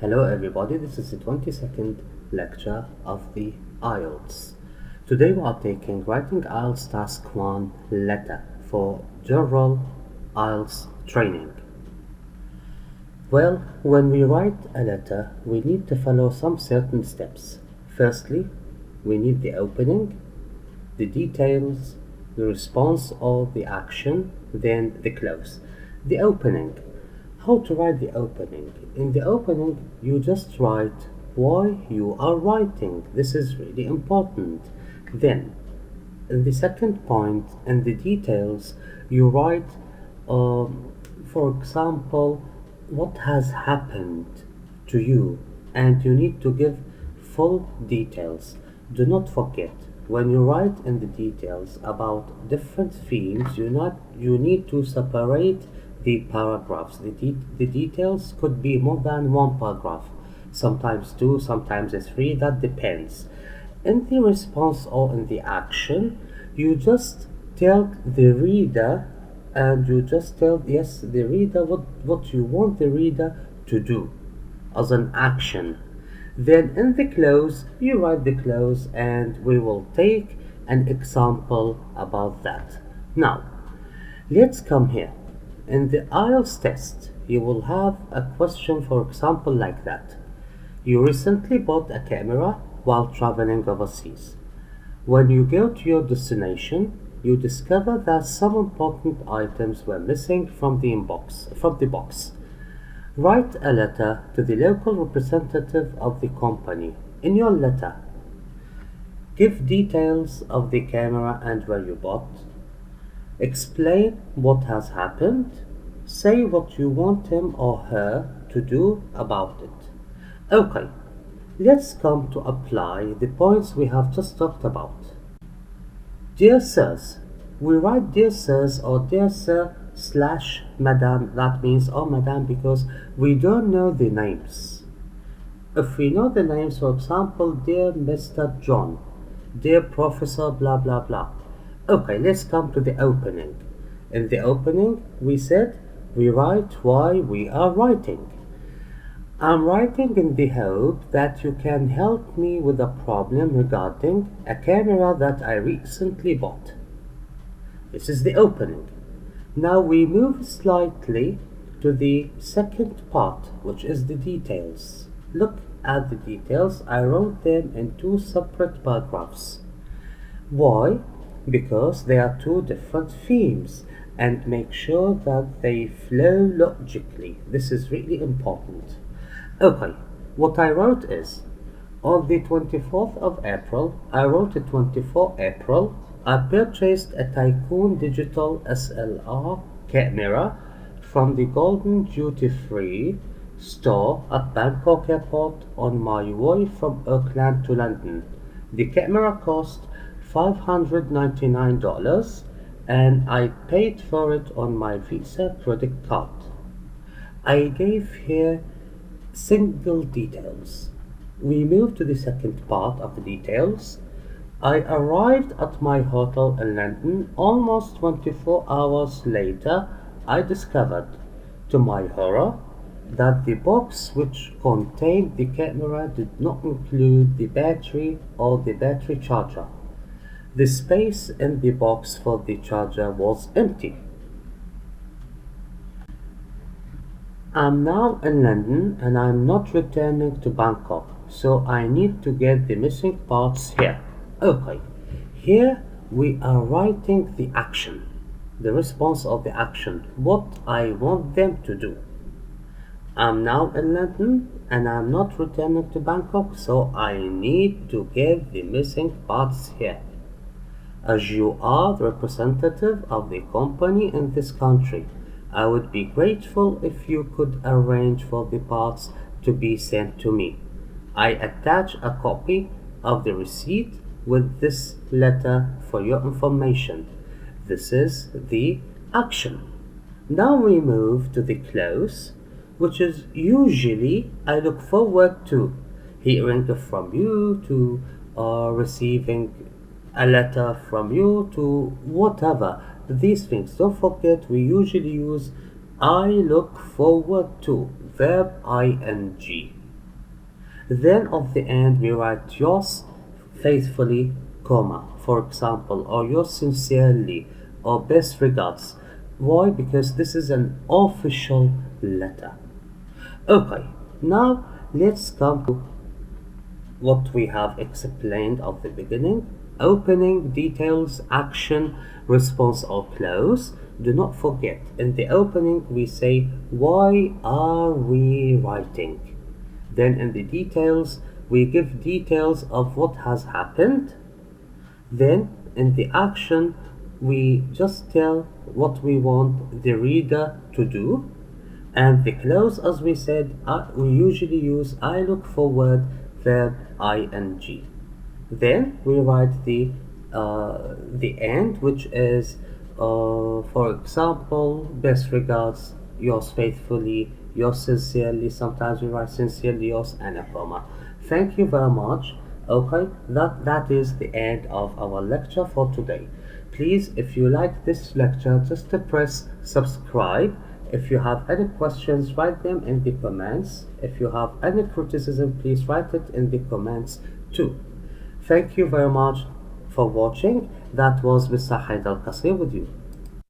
Hello everybody, this is the 22nd lecture of the IELTS. Today we are taking Writing IELTS Task 1 letter for general IELTS training. Well, when we write a letter, we need to follow some certain steps. Firstly, we need the opening, the details, the response or the action, then the close. The opening. How to write the opening? In the opening, you just write why you are writing. This is really important. Then, in the second point, in the details, you write, for example, what has happened to you, and you need to give full details. Do not forget, when you write in the details about different themes, you need to separate the paragraphs. The details could be more than one paragraph, sometimes two, sometimes three, that depends. In the response or in the action, you just tell the reader and you just tell the reader what you want the reader to do as an action. Then in the close, you write the close and we will take an example about that. Now, let's come here. In the IELTS test, you will have a question, for example, like that. You recently bought a camera while traveling overseas. When you go to your destination, you discover that some important items were missing from the box. Write a letter to the local representative of the company. In your letter, give details of the camera and where you bought. Explain what has happened. Say what you want him or her to do about it. Okay, let's come to apply the points we have just talked about. Dear sirs, we write dear sirs or dear sir / madam. That means oh madam because we don't know the names. If we know the names, for example, dear Mr. John, dear Professor blah blah blah. Okay, let's come to the opening. In the opening, we said we write why we are writing. I'm writing in the hope that you can help me with a problem regarding a camera that I recently bought. This is the opening. Now we move slightly to the second part, which is the details. Look at the details. I wrote them in two separate paragraphs. Why? Because they are two different themes, and make sure that they flow logically. This is really important. Okay, what I wrote is, on the 24th of April, I wrote it 24 April, I purchased a Tycoon Digital SLR camera from the Golden Duty Free store at Bangkok Airport on my way from Auckland to London. The camera cost $599 and I paid for it on my Visa credit card. I gave here single details. We move to the second part of the details. I arrived at my hotel in London. Almost 24 hours later, I discovered, to my horror, that the box which contained the camera did not include the battery or the battery charger. The space in the box for the charger was empty. I'm now in London and I'm not returning to Bangkok, so I need to get the missing parts here. Okay, here we are writing the action, the response of the action, what I want them to do. I'm now in London and I'm not returning to Bangkok, so I need to get the missing parts here. As you are the representative of the company in this country, I would be grateful if you could arrange for the parts to be sent to me. I attach a copy of the receipt with this letter for your information. This is the action. Now we move to the close, which is usually I look forward to hearing from you, to receiving a letter from you, to whatever. These things, don't forget, we usually use I look forward to, verb ing. Then at the end we write yours faithfully, comma, for example, or yours sincerely, or best regards. Why? Because this is an official letter. Okay, now let's come to what we have explained at the beginning. Opening, details, action, response or close. Do not forget, in the opening we say, why are we writing? Then in the details, we give details of what has happened. Then in the action, we just tell what we want the reader to do. And the close, as we said, we usually use I look forward, verb ing. Then we write the end, which is, for example, best regards, yours faithfully, yours sincerely. Sometimes we write sincerely yours and a comma. Thank you very much. Okay, that is the end of our lecture for today. Please, if you like this lecture, just to press subscribe. If you have any questions, write them in the comments. If you have any criticism, please write it in the comments too. Thank you very much for watching. That was Mr. Haidar ALcasseer with you.